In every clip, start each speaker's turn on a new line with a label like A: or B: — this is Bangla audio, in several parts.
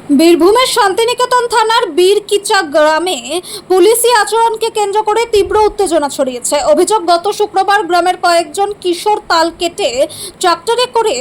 A: বীরভূমের শান্তিনিকেতন থানার বীরকিচা গ্রামে পুলিশি আচরণকে কেন্দ্র করে তীব্র উত্তেজনা ছড়িয়েছে। অভিযোগ, গত শুক্রবার গ্রামের কয়েকজন কিশোর তাল কেটে ট্রাক্টরে করে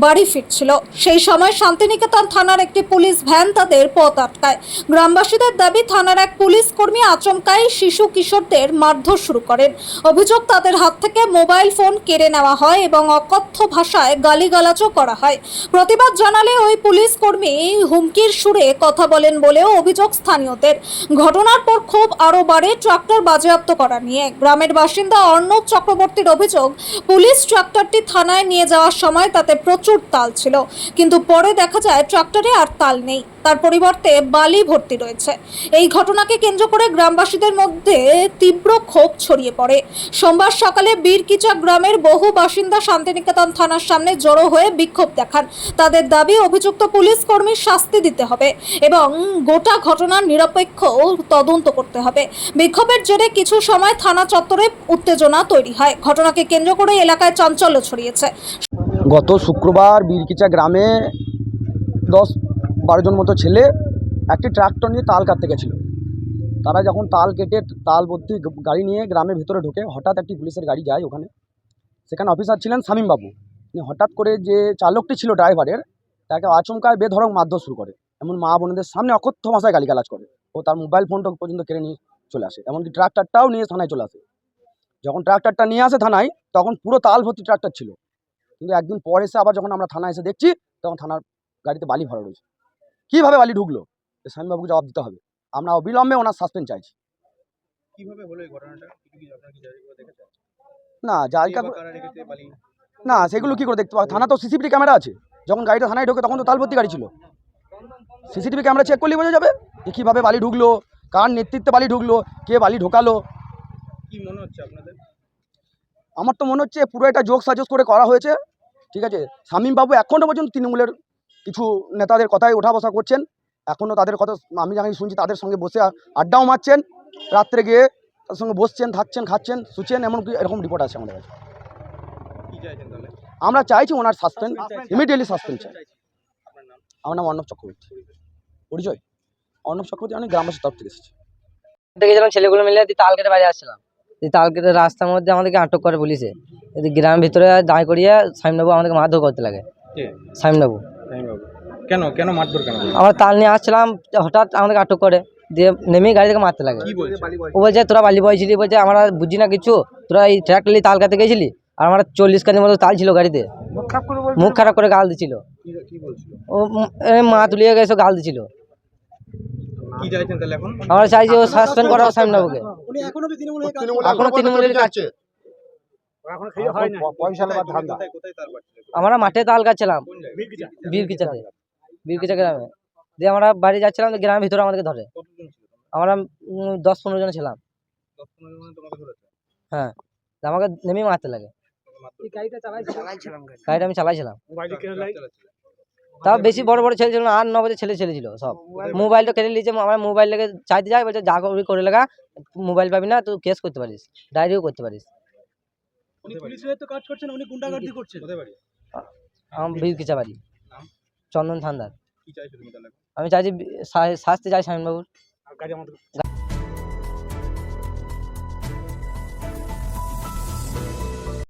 A: বাড়ি ফিরছিল। সেই সময় শান্তিনিকেতন থানার একটি পুলিশ ভ্যান তাদের পথ আটকায়। গ্রামবাসীদের দাবি, থানার এক পুলিশ কর্মী আচমকাই শিশু কিশোরদের মারধর শুরু করেন। অভিযোগ, তাদের হাত থেকে মোবাইল ফোন কেড়ে নেওয়া হয় এবং অকথ্য ভাষায় গালিগালাজও করা হয়। প্রতিবাদ জানালে ওই পুলিশ কর্মী হুমকির সুরে কথা বলেন বলেও অভিযোগ স্থানীয়দের। ঘটনার পর ক্ষোভ আরও বাড়ে ট্রাক্টর বাজেয়াপ্ত করা নিয়ে। গ্রামের বাসিন্দা অর্ণব চক্রবর্তীর অভিযোগ, পুলিশ ট্রাক্টরটি থানায় নিয়ে যাওয়ার সময় তাতে প্রচুর তাল ছিল, কিন্তু পরে দেখা যায় ট্রাক্টরে আর তাল নেই, তার পরিবর্তে বালি ভর্তি রয়েছে। এই ঘটনাকে কেন্দ্র করে গ্রামবাসীদের মধ্যে তীব্র ক্ষোভ ছড়িয়ে পড়ে। সোমবার সকালে বীরকিচা গ্রামের বহু বাসিন্দা শান্তিনিকেতন থানার সামনে জড়ো হয়ে বিক্ষোভ দেখান। তাদের দাবি, অভিযুক্ত পুলিশ কর্মীর শাস্তি দিতে হবে এবং গোটা ঘটনার নিরপেক্ষ তদন্ত করতে হবে। বিক্ষোভের জেরে কিছু সময় থানা চত্বরে উত্তেজনা তৈরি হয়। ঘটনাকে কেন্দ্র করে এলাকায় চাঞ্চল্য ছড়িয়েছে।
B: গত শুক্রবার বীরকিচা গ্রামে 10-12 জন মতো ছেলে একটি ট্রাক্টর নিয়ে তাল কাটতে গেছিল। তারা যখন তাল কেটে তাল ভর্তি গাড়ি নিয়ে গ্রামের ভিতরে ঢোকে, হঠাৎ একটি পুলিশের গাড়ি যায় ওখানে। সেখানে অফিসার ছিলেন শামীমবাবু। হঠাৎ করে যে চালকটি ছিল ড্রাইভারের, তাকে আচমকায় বেধড়ক মারধর শুরু করে। এমন মা বোনদের সামনে অকথ্য ভাষায় গালিগালাজ করে ও তার মোবাইল ফোনটা পর্যন্ত কেড়ে নিয়ে চলে আসে। এমনকি ট্রাক্টরটাও নিয়ে থানায় চলে আসে। যখন ট্রাক্টরটা নিয়ে আসে থানায়, তখন পুরো তাল ভর্তি ট্রাক্টর ছিল। কিন্তু একদিন পর এসে আবার যখন আমরা থানায় এসে দেখছি, তখন থানার গাড়িতে বালি ভরা রয়েছে। কীভাবে বালি ঢুকলো, শামীমবাবুকে জবাব দিতে হবে। আমরা অবিলম্বে ওনার সাসপেন্ড চাইছি।
C: কিভাবে হলো এই ঘটনাটা? আপনারা কি জারি করে দেখেছেন?
B: না জায়গা
C: কারা রেখেছে বালি?
B: না, সেগুলো কী করে দেখতে পাবো? থানা তো সিসিটিভি ক্যামেরা আছে। যখন গাড়িটা থানায় ঢোকে তখন তো তাল ভর্তি গাড়ি ছিল। সিসিটিভি ক্যামেরা চেক করলেই বোঝা যাবে যে কীভাবে বালি ঢুকলো, কার নেতৃত্বে বালি ঢুকলো, কে বালি ঢোকালো।
C: কি মনে হচ্ছে আপনাদের?
B: আমার তো মনে হচ্ছে পুরো এটা যোগ সাজস করে করা হয়েছে। ঠিক আছে, শামীমবাবু এখনও পর্যন্ত তৃণমূলের কিছু নেতাদের কথায় ওঠা বসা করছেন। এখনও তাদের কথা আমি জানি, শুনছি তাদের সঙ্গে বসে আড্ডাও মারছেন। রাত্রে গিয়ে তাদের সঙ্গে বসছেন, থাকছেন, খাচ্ছেন, শুচ্ছেন, এমনকি এরকম রিপোর্ট আছে আমাদের কাছে।
C: কি চাইছেন তাহলে?
B: আমরা চাইছি ওনার সাসপেন্ড, ইমিডিয়েটলি সাসপেন্ড চাই।
C: আপনার নাম?
B: আমার নাম অর্ণব চক্রবর্তী। পরিচয় অর্ণব চক্রবর্তী, আমি গ্রামবাসীর তরফ থেকে এসেছি।
D: গেছিলাম ছেলেগুলো মিলে তাল কেটে বাড়ি আসছিলাম। তাল কেটে রাস্তার মধ্যে আমাদেরকে আটক করে পুলিশে। গ্রামের ভিতরে দাঁড় করিয়ে শামীমবাবু আমাদেরকে মারধর করতে লাগে। শামীমবাবু
C: কেন কেন মারধর কেন?
D: আমরা তাল নিয়ে আসছিলাম, হঠাৎ আমাদেরকে আটক করে দিয়ে নেমে গাড়ি থেকে মারতে লাগে।
C: কি বলছে?
D: ও বলছে, তোরা বালি বইছিলি, বলছে আমরা বুঝি না কিছু, তোরা এই ট্রাক্টর নিয়ে তাল কাটতে গেছিলি। আর আমরা 40 কানির মতো তাল ছিল গাড়িতে। মুখ খারাপ করে গাল দিছিল।
C: কি বলছিল?
D: ও মা তুলিয়ে গেছে, গাল দিছিল।
C: কি চাইছেন তাহলে এখন?
D: আমরা চাইছি ও সাসপেন্ড করা শামীমবাবুকে। এখনো তৃণমূলের কাছে আমরা মাঠে তাল কাটছিলাম বীরকিচাতে, বীরকিচা গ্রামে। দিয়ে আমরা বাড়ি যাচ্ছিলাম, গ্রামের ভিতরে আমাদেরকে ধরে। আমরা 10-15 জন ছিলাম। হ্যাঁ, আমাকে নেমে মারতে লাগে। গাড়িটা আমি চালাইছিলাম। তাও বেশি বড় বড় ছেলে ছিল না, 8-9 বছর ছেলে ছিল সব। মোবাইলটা কেড়ে নিয়েছে। আমার মোবাইল লেগে চাইতে যায়, বলছে যা করে লাগা, মোবাইল পাবি না, তুই কেস করতে পারিস, ডায়েরিও করতে পারিস।
C: উনি পুলিশের তো কাজ করছেন, উনি গুন্ডাগর্দি করছেন। কোথায় বাড়ি?
D: আমার বীরকিচা বাড়ি, চন্দন থান্দার।
C: কি চাইছো তুমি তাহলে?
D: আমি চাইছি শাস্তি চাই শামীমবাবুর।